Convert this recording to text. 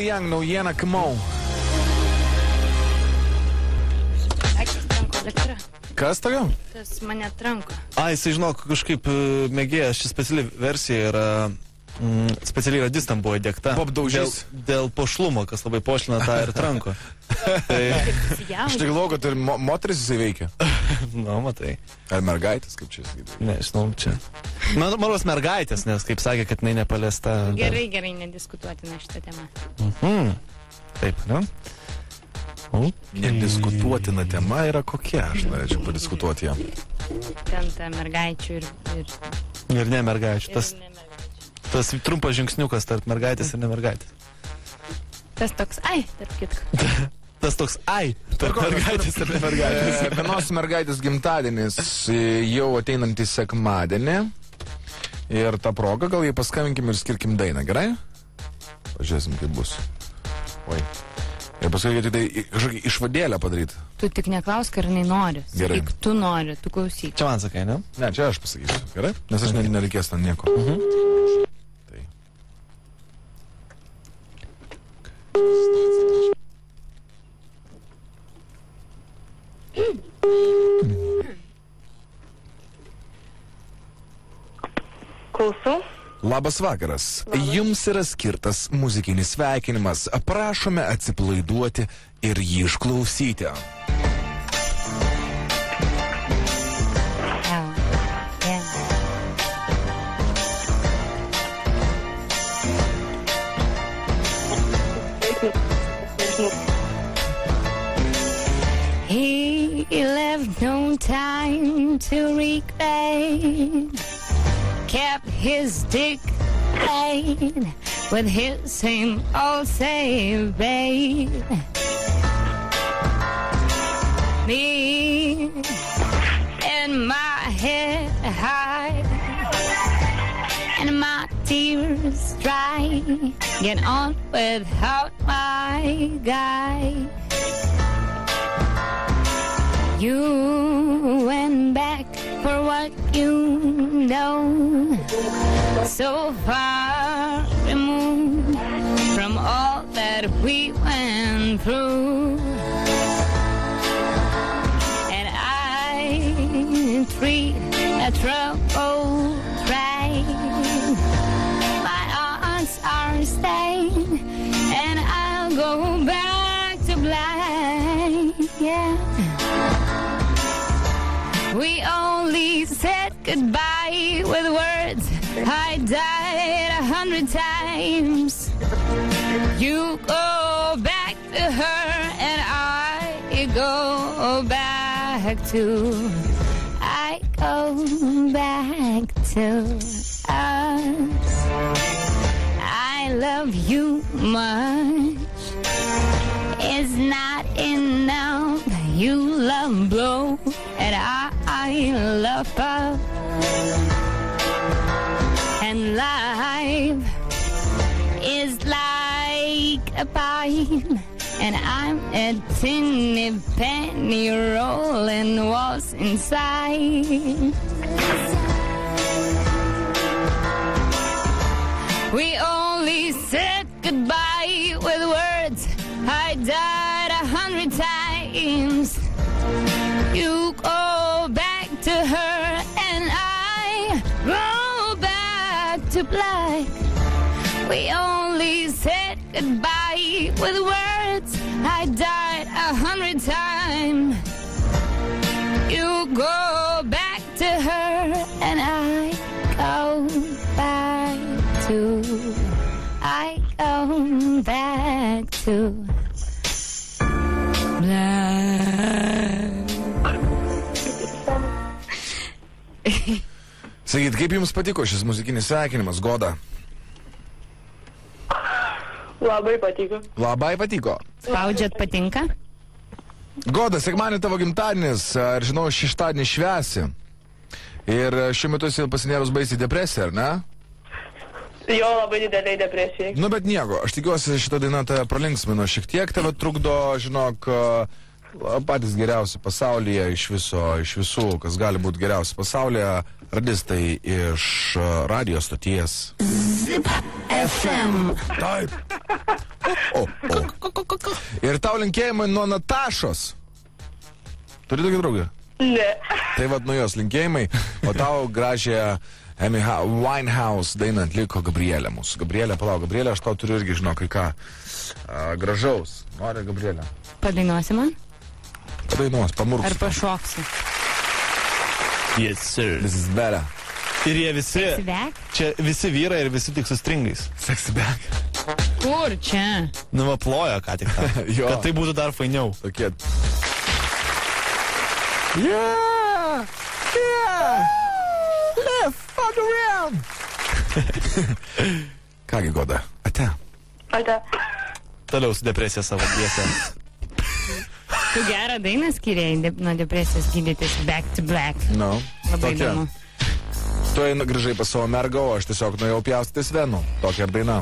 Young, naujiena Kamau. Kas tokio? Tas mane tranko. Jisai, žinok, kažkaip mėgėjas, ši speciali versija yra, specialiai radistam buvo įdėkta. Bob daužys. Dėl pošlumo, kas labai pošlina tą ir tranko. Aš tik galvoju, kad ir moteris jisai veikia. Nu, matai. Ar mergaitės, kaip čia sakyti? Nežinau, čia. Maros mergaitės, nes kaip sakė, kad jinai nepaliesta. Gerai, nediskutuotina šitą temą. Taip, ne? Nediskutuotina tema yra kokia, aš norėčiau padiskutuoti ją. Ten ta mergaičių ir ne mergaičių. Tas trumpas žingsniukas tarp mergaitės ir ne mergaitės. Tas toks, tarp kitko. Tas toks, tarp mergaitės ir ne mergaitės. Vienos mergaitės gimtadienis jau ateinantį sekmadienį. Ir tą progą gal jai paskambinkim ir skirkim dainą, gerai? Pažiūrėsim, kaip bus. Oi. Ir paskui tai kažkokį išvadėlę padaryti. Tu tik neklausk, ar jinai nori. Gerai. Tik tu nori, tu klausyk. Čia man sakai, ne? Ne, čia aš pasakysiu, gerai? Nes aš nereikės ten nieko. Tai. Klausau. Labas vakaras. Jums yra skirtas muzikinis sveikinimas. Prašome atsipalaiduoti ir jį išklausyti. He left no time to regret. Kept his dick laid with his same old save, babe. Me and my head high and my tears dry. Get on without my guy. You went back for what you know, so far removed from all that we went through. And I treat a trouble right. My odds are stained, and I'll go back to black, yeah. We only said goodbye with words. I died 100 times. You go back to her and I go back to. I go back to us. I love you much. It's not enough. You love blow and I love pop. And life is like a pipe, and I'm a tinny penny rolling what's inside. We only said goodbye with words. I died 100 times. You go back to her and I go back to black. We only said goodbye with words. I died 100 times. You go back to her and I go back to. I go back to black. Sakyt, kaip jums patiko šis muzikinis sveikinimas, Goda? Labai patiko. Labai patiko. Spaudžiat patinka? Goda, sekmadienį tavo gimtadienis, ar žinau, šeštadienį švęsi. Ir šiuo metu esi pasinėrus baisiai depresiją, ar ne? Jo, labai dideliai depresijai. Nu, bet nieko, aš tikiuosi šitą dainą tave pralinksmino šiek tiek, tave trukdo, žinok, patys geriausi pasaulyje iš visų, kas gali būti geriausi pasaulyje, radistai iš radio stoties. Zip FM. Taip. Ir tau linkėjimai nuo Natašos. Turi tokį draugą? Ne. Tai vad nuo jos linkėjimai, o tau gražią Amy Winehouse dainą atliko Gabrielė mūsų. Gabrielė, palauk, Gabrielė, aš tau turiu irgi, žinok, kai ką gražaus. Nori, Gabrielė? Padainuosi man? Padainuos, pamurksiu. Ar pašoksi? Yes, sir. This is better. Ir jie visi, Back? čia visi vyrai ir visi tik su stringais. Sexy back. Kur čia? Nu, va, plojo ką tik tą. Jo. Kad tai būtų dar fainiau. Tokie. Yeah! Yeah! Let's fuck around! Kągi, Goda, ate. Ate. Toliau su depresija savo tiesę. Tu gerą dainą skiriai nuo depresijos gydytis Back to Black. No. Labai Tokia. įdomu. Tu eini grįžai pas savo mergą, o aš tiesiog nuėjau pjaustytis venų. Tokia ir daina.